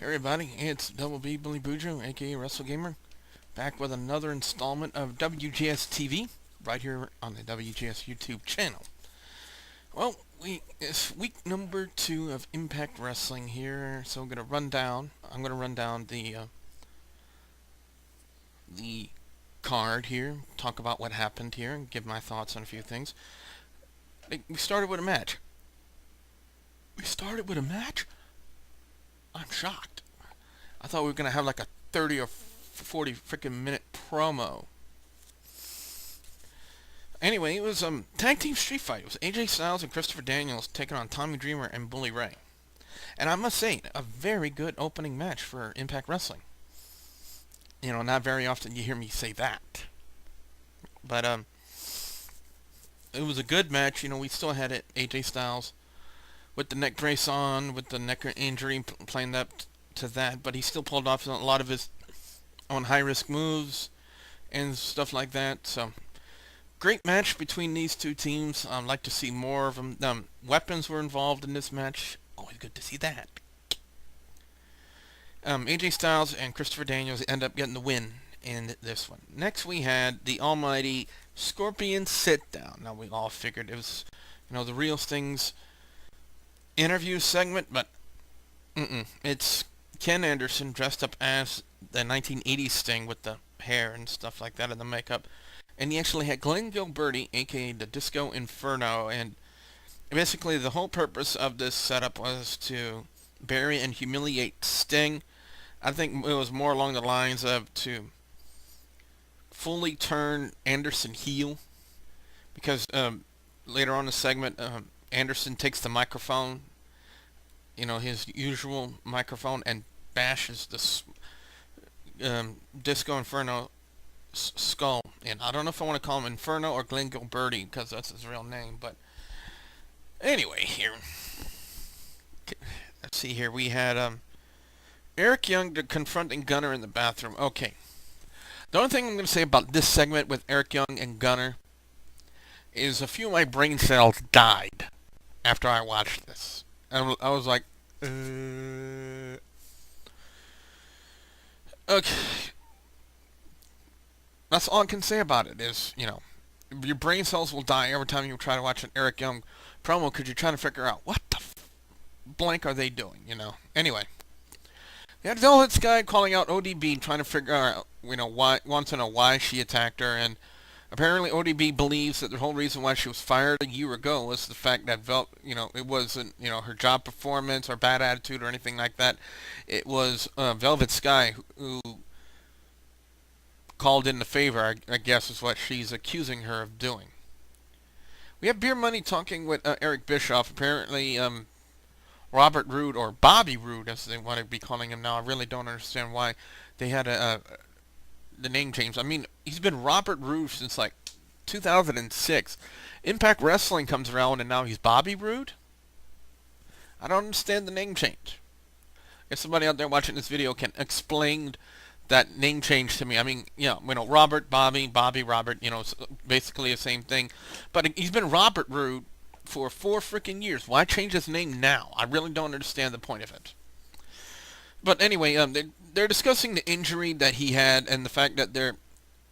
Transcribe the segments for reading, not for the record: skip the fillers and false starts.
Everybody, it's Double B Billy Bujo, aka Wrestle Gamer, back with another installment of WGS-TV, right here on the WGS YouTube channel. Well, it's week number 2 of Impact Wrestling here, so I'm gonna run down the card here, talk about what happened here, and give my thoughts on a few things. We started with a match. I'm shocked. I thought we were going to have like a 30 or 40 freaking minute promo. Anyway, it was tag team street fight. It was AJ Styles and Christopher Daniels taking on Tommy Dreamer and Bully Ray. And I must say, a very good opening match for Impact Wrestling. You know, not very often you hear me say that. But it was a good match. You know, we still had it. AJ Styles with the neck brace on, with the neck injury, playing up to that, but he still pulled off a lot of his own high-risk moves and stuff like that. So, great match between these two teams. I'd like to see more of them. Weapons were involved in this match. Always good to see that. AJ Styles and Christopher Daniels end up getting the win in this one. Next, we had the almighty Scorpion sit-down. Now, we all figured it was, you know, the Real Things interview segment, but it's Ken Anderson dressed up as the 1980s Sting with the hair and stuff like that and the makeup, and he actually had Glenn Gilberti, aka the Disco Inferno, and basically the whole purpose of this setup was to bury and humiliate Sting. I think it was more along the lines of to fully turn Anderson heel, because later on in the segment, Anderson takes the microphone, you know, his usual microphone, and bashes this Disco Inferno skull in. I don't know if I want to call him Inferno or Glenn Gilberti, because that's his real name, but anyway, here. Let's see here. We had Eric Young confronting Gunner in the bathroom. Okay. The only thing I'm going to say about this segment with Eric Young and Gunner is a few of my brain cells died after I watched this. And I was like, okay. That's all I can say about it is, you know, your brain cells will die every time you try to watch an Eric Young promo because you're trying to figure out what the blank are they doing, you know. Anyway. You had Velvet Sky calling out ODB, trying to figure out, you know, wants to know why she attacked her, and apparently ODB believes that the whole reason why she was fired a year ago was the fact that it wasn't, you know, her job performance or bad attitude or anything like that. It was Velvet Sky who called in the favor, I guess is what she's accusing her of doing. We have Beer Money talking with Eric Bischoff. Apparently, Robert Roode, or Bobby Roode as they want to be calling him now. I really don't understand why they had the name change. I mean, he's been Robert Roode since like 2006. Impact Wrestling comes around and now he's Bobby Roode? I don't understand the name change. If somebody out there watching this video can explain that name change to me. I mean, you know, Robert, Bobby, Robert, you know, basically the same thing. But he's been Robert Roode for 4 freaking years. Why change his name now? I really don't understand the point of it. But anyway, they're discussing the injury that he had and the fact that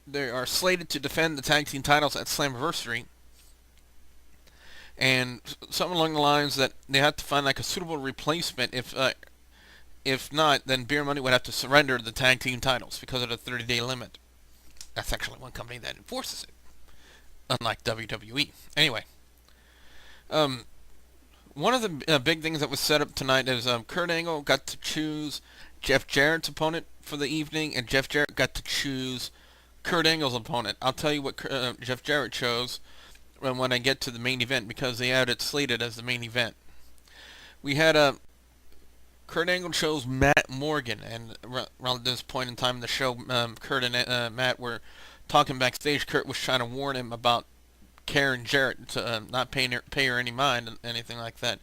they are slated to defend the tag team titles at Slammiversary. And something along the lines that they have to find like a suitable replacement. If not, then Beer Money would have to surrender the tag team titles because of the 30-day limit. That's actually one company that enforces it, unlike WWE. Anyway. One of the big things that was set up tonight is Kurt Angle got to choose Jeff Jarrett's opponent for the evening, and Jeff Jarrett got to choose Kurt Angle's opponent. I'll tell you what Jeff Jarrett chose when I get to the main event, because they had it slated as the main event. We had Kurt Angle chose Matt Morgan, and around this point in time in the show, Kurt and Matt were talking backstage. Kurt was trying to warn him about Karen Jarrett to not pay her any mind, anything like that.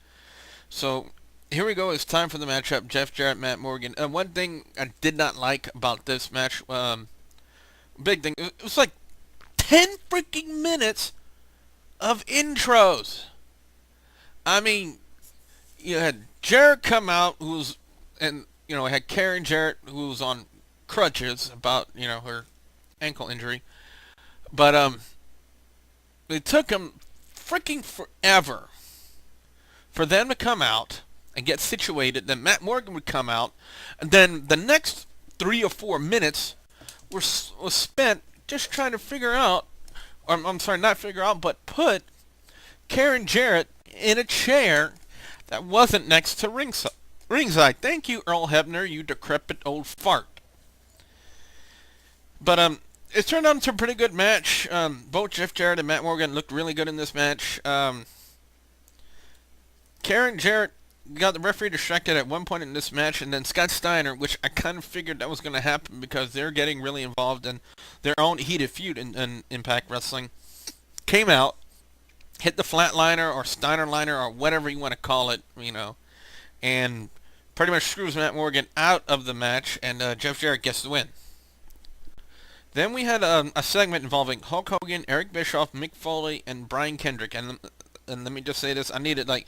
So here we go. It's time for the matchup. Jeff Jarrett, Matt Morgan. One thing I did not like about this match, big thing, it was like 10 freaking minutes of intros. I mean, you had Jarrett come out, and had Karen Jarrett, who was on crutches about, her ankle injury. But, it took them freaking forever for them to come out and get situated. Then Matt Morgan would come out, and then the next 3 or 4 minutes was spent just trying to figure out, or I'm sorry, not figure out, but put Karen Jarrett in a chair that wasn't next to ringside. Thank you, Earl Hebner, you decrepit old fart. But it turned out into a pretty good match. Both Jeff Jarrett and Matt Morgan looked really good in this match. Karen Jarrett got the referee distracted at one point in this match, and then Scott Steiner, which I kind of figured that was going to happen because they're getting really involved in their own heated feud in Impact Wrestling, came out, hit the flatliner or Steiner liner or whatever you want to call it, and pretty much screws Matt Morgan out of the match, and Jeff Jarrett gets the win. Then we had a segment involving Hulk Hogan, Eric Bischoff, Mick Foley, and Brian Kendrick. And let me just say this, I needed like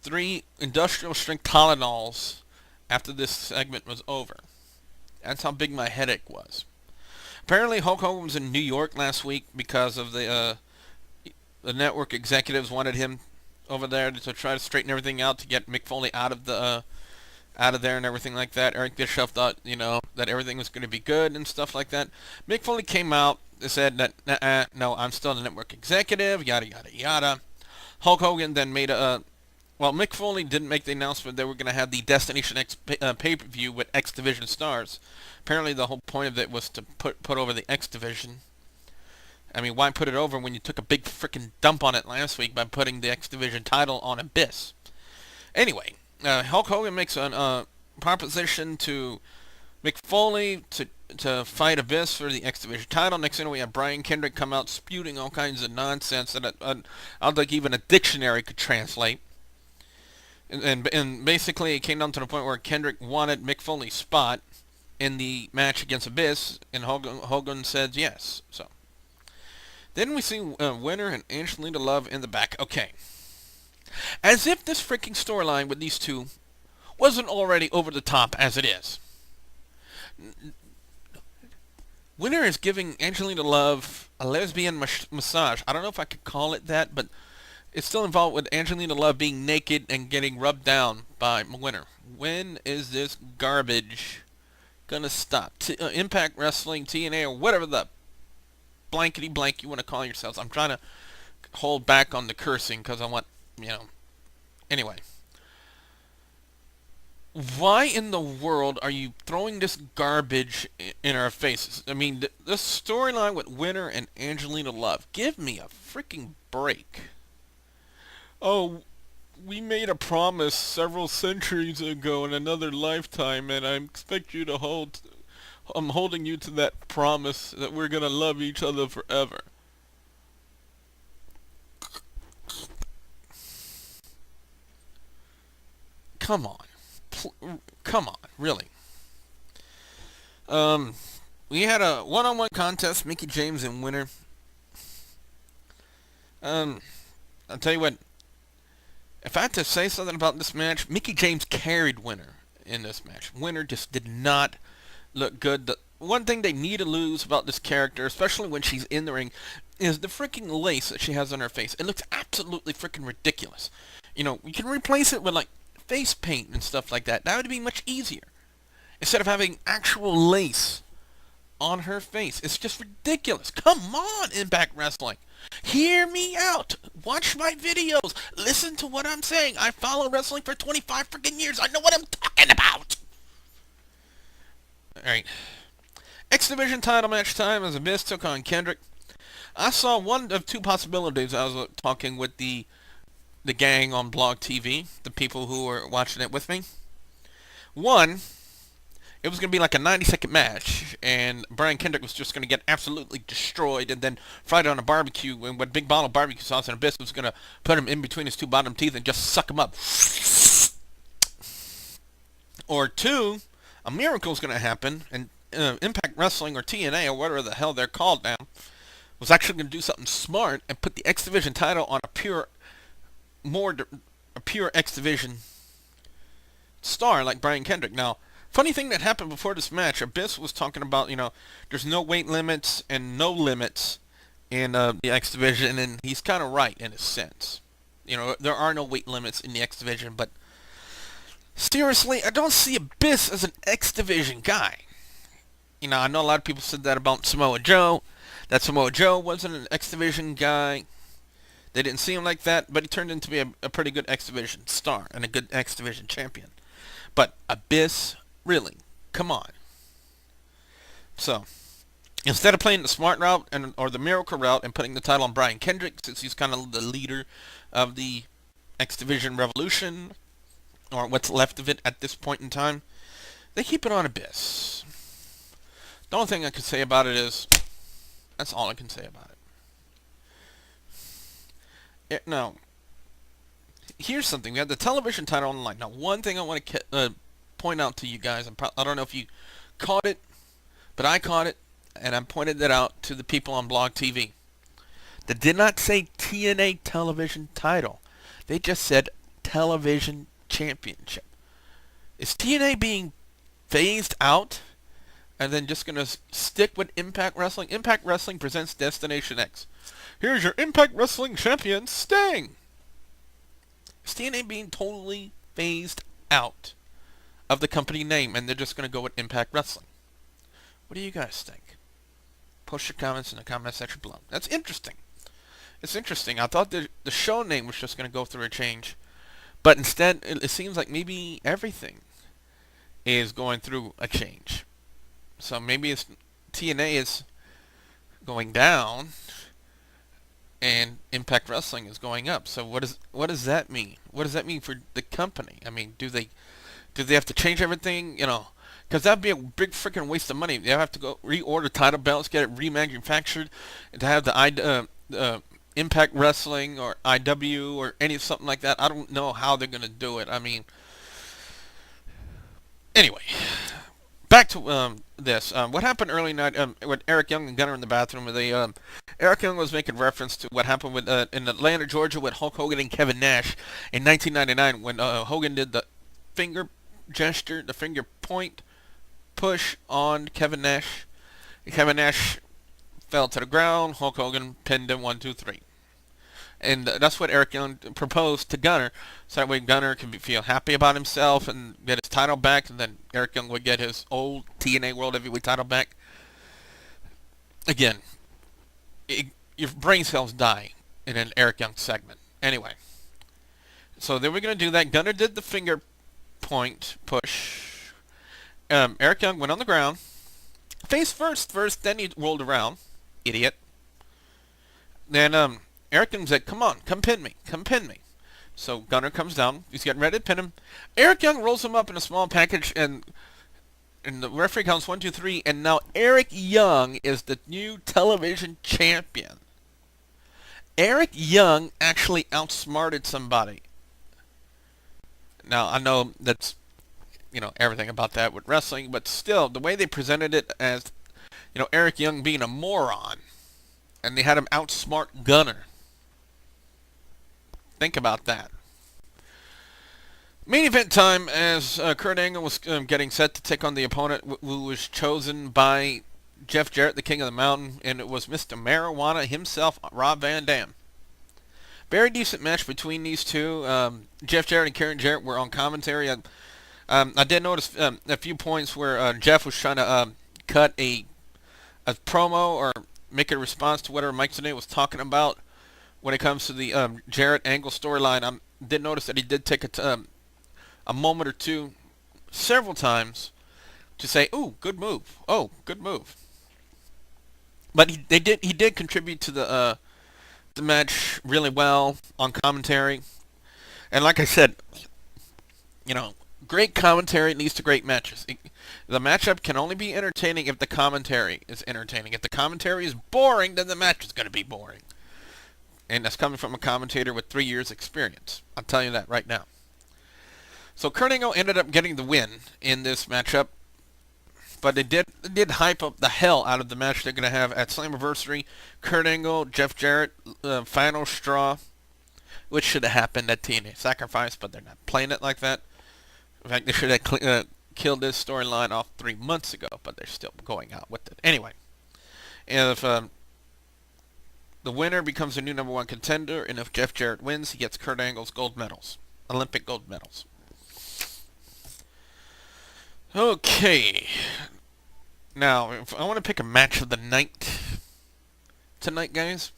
3 industrial strength Tylenols after this segment was over. That's how big my headache was. Apparently Hulk Hogan was in New York last week because of the network executives wanted him over there to try to straighten everything out to get Mick Foley out of there and everything like that. Eric Bischoff thought, that everything was going to be good and stuff like that. Mick Foley came out and said that, no, I'm still the network executive, yada, yada, yada. Hulk Hogan then made Mick Foley didn't make the announcement they were going to have the Destination X pay-per-view with X Division stars. Apparently the whole point of it was to put over the X Division. I mean, why put it over when you took a big freaking dump on it last week by putting the X Division title on Abyss? Anyway, Hulk Hogan makes a proposition to Mick Foley to fight Abyss for the X Division title. Next thing we have Brian Kendrick come out spewing all kinds of nonsense that I don't think even a dictionary could translate. And basically it came down to the point where Kendrick wanted Mick Foley's spot in the match against Abyss, and Hogan said yes. So then we see Winner and Angelina Love in the back. Okay. As if this freaking storyline with these two wasn't already over the top as it is. Winner is giving Angelina Love a lesbian massage. I don't know if I could call it that, but it's still involved with Angelina Love being naked and getting rubbed down by Winner. When is this garbage gonna stop? Impact Wrestling, TNA, or whatever the blankety blank you want to call yourselves. I'm trying to hold back on the cursing because I want, Anyway. Why in the world are you throwing this garbage in our faces? I mean, this storyline with Winner and Angelina Love. Give me a freaking break. Oh, we made a promise several centuries ago in another lifetime, and I expect you to I'm holding you to that promise that we're going to love each other forever. Come on. Come on, really. We had a one-on-one contest, Mickie James and Winner. I'll tell you what, if I had to say something about this match, Mickie James carried Winner in this match. Winner just did not look good. The one thing they need to lose about this character, especially when she's in the ring, is the freaking lace that she has on her face. It looks absolutely freaking ridiculous. You can replace it with, like, face paint and stuff like that. That would be much easier. Instead of having actual lace on her face. It's just ridiculous. Come on, Impact Wrestling. Hear me out. Watch my videos. Listen to what I'm saying. I follow wrestling for 25 freaking years. I know what I'm talking about. Alright. X Division title match time as Abyss took on Kendrick. I saw one of 2 possibilities. I was talking with the gang on Blog TV, the people who were watching it with me. One, it was going to be like a 90-second match, and Brian Kendrick was just going to get absolutely destroyed, and then fried on a barbecue, and with a big bottle of barbecue sauce, and Abyss was going to put him in between his 2 bottom teeth and just suck him up. Or 2, a miracle was going to happen, and Impact Wrestling or TNA or whatever the hell they're called now was actually going to do something smart and put the X Division title on a pure X Division star like Brian Kendrick. Now, funny thing that happened before this match, Abyss was talking about, there's no weight limits and no limits in the X Division, and he's kind of right in a sense. There are no weight limits in the X Division, but seriously, I don't see Abyss as an X Division guy. I know a lot of people said that about Samoa Joe, that Samoa Joe wasn't an X Division guy. They didn't see him like that, but he turned into be a pretty good X Division star and a good X Division champion. But Abyss, really, come on. So, instead of playing the smart route or the miracle route and putting the title on Brian Kendrick, since he's kind of the leader of the X Division revolution, or what's left of it at this point in time, they keep it on Abyss. The only thing I can say about it is, that's all I can say about it. Now, here's something. We have the television title on the line. Now, one thing I want to point out to you guys, I don't know if you caught it, but I caught it, and I pointed that out to the people on Blog TV. They did not say TNA television title. They just said television championship. Is TNA being phased out and then just going to stick with Impact Wrestling? Impact Wrestling presents Destination X. Here's your Impact Wrestling champion, Sting. Is TNA being totally phased out of the company name and they're just going to go with Impact Wrestling? What do you guys think? Post your comments in the comment section below. That's interesting. It's interesting. I thought the show name was just going to go through a change. But instead, it seems like maybe everything is going through a change. So maybe TNA is going down and Impact Wrestling is going up. So what does that mean? What does that mean for the company? I mean, do they have to change everything? Because that'd be a big freaking waste of money. They have to go reorder title belts, get it remanufactured, and to have the Impact Wrestling or IW or something like that. I don't know how they're going to do it. I mean, anyway, back to this. What happened early night with Eric Young and Gunner in the bathroom? Eric Young was making reference to what happened in Atlanta, Georgia with Hulk Hogan and Kevin Nash in 1999 when Hogan did the finger gesture, the finger point push on Kevin Nash. Kevin Nash fell to the ground. Hulk Hogan pinned him 1, 2, 3. And that's what Eric Young proposed to Gunner, so that way Gunner can feel happy about himself and get his title back, and then Eric Young would get his old TNA World Heavyweight title back. Again, your brain cells die in an Eric Young segment. Anyway, so they were going to do that. Gunner did the finger point push. Eric Young went on the ground, face first, then he rolled around. Idiot. Then Eric Young said, come on, come pin me. So Gunner comes down. He's getting ready to pin him. Eric Young rolls him up in a small package, and the referee counts 1, 2, 3, and now Eric Young is the new television champion. Eric Young actually outsmarted somebody. Now, I know that's, everything about that with wrestling, but still, the way they presented it as, Eric Young being a moron, and they had him outsmart Gunner. Think about that. Main event time as Kurt Angle was getting set to take on the opponent who was chosen by Jeff Jarrett, the King of the Mountain, and it was Mr. Marijuana himself, Rob Van Dam. Very decent match between these two. Jeff Jarrett and Karen Jarrett were on commentary. I did notice a few points where Jeff was trying to cut a promo or make a response to whatever Mike Tenay was talking about when it comes to the Jarrett Angle storyline. I did notice that he did take a moment or two, several times, to say, "Ooh, good move! Oh, good move!" But he did contribute to the match really well on commentary, and like I said, great commentary leads to great matches. The matchup can only be entertaining if the commentary is entertaining. If the commentary is boring, then the match is going to be boring. And that's coming from a commentator with 3 years experience. I'll tell you that right now. So Kurt Angle ended up getting the win in this matchup. But they did hype up the hell out of the match they're going to have at Slammiversary. Kurt Angle, Jeff Jarrett, final straw, which should have happened at TNA Sacrifice, but they're not playing it like that. In fact, they should have killed this storyline off 3 months ago, but they're still going out with it. Anyway, and if the winner becomes a new number one contender, and if Jeff Jarrett wins, he gets Kurt Angle's gold medals, Olympic gold medals. Okay. Now, if I want to pick a match of the night tonight, guys,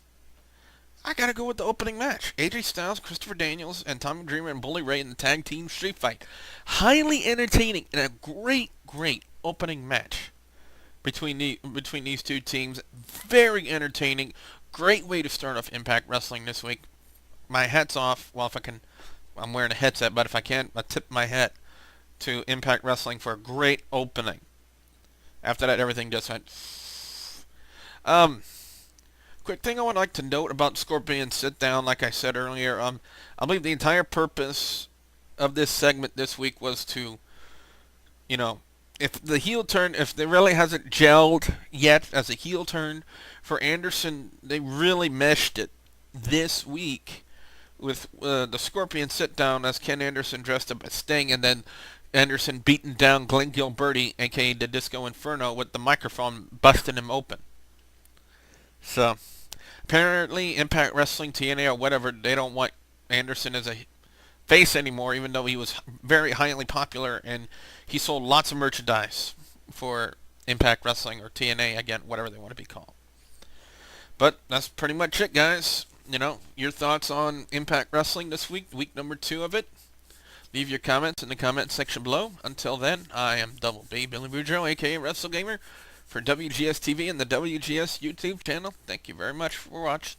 I gotta go with the opening match. AJ Styles, Christopher Daniels, and Tommy Dreamer and Bully Ray in the tag team street fight. Highly entertaining and a great, great opening match between these two teams. Very entertaining. Great way to start off Impact Wrestling this week. My hat's off. Well, if I can, I'm wearing a headset, but if I can't, I tip my hat to Impact Wrestling for a great opening. After that, everything just went. Quick thing I would like to note about Scorpion Sit Down, like I said earlier, I believe the entire purpose of this segment this week was to, if the heel turn, if they really hasn't gelled yet as a heel turn for Anderson, they really meshed it this week with the Scorpion Sit Down as Ken Anderson dressed up as Sting, and then Anderson beating down Glenn Gilberti, a.k.a. the Disco Inferno, with the microphone busting him open. So, apparently, Impact Wrestling, TNA, or whatever, they don't want Anderson as a face anymore, even though he was very highly popular, and he sold lots of merchandise for Impact Wrestling, or TNA, again, whatever they want to be called. But that's pretty much it, guys. Your thoughts on Impact Wrestling this week, week number 2 of it. Leave your comments in the comment section below. Until then, I am Double B, Billy Boudreaux, a.k.a. WrestleGamer, for WGS-TV and the WGS YouTube channel. Thank you very much for watching.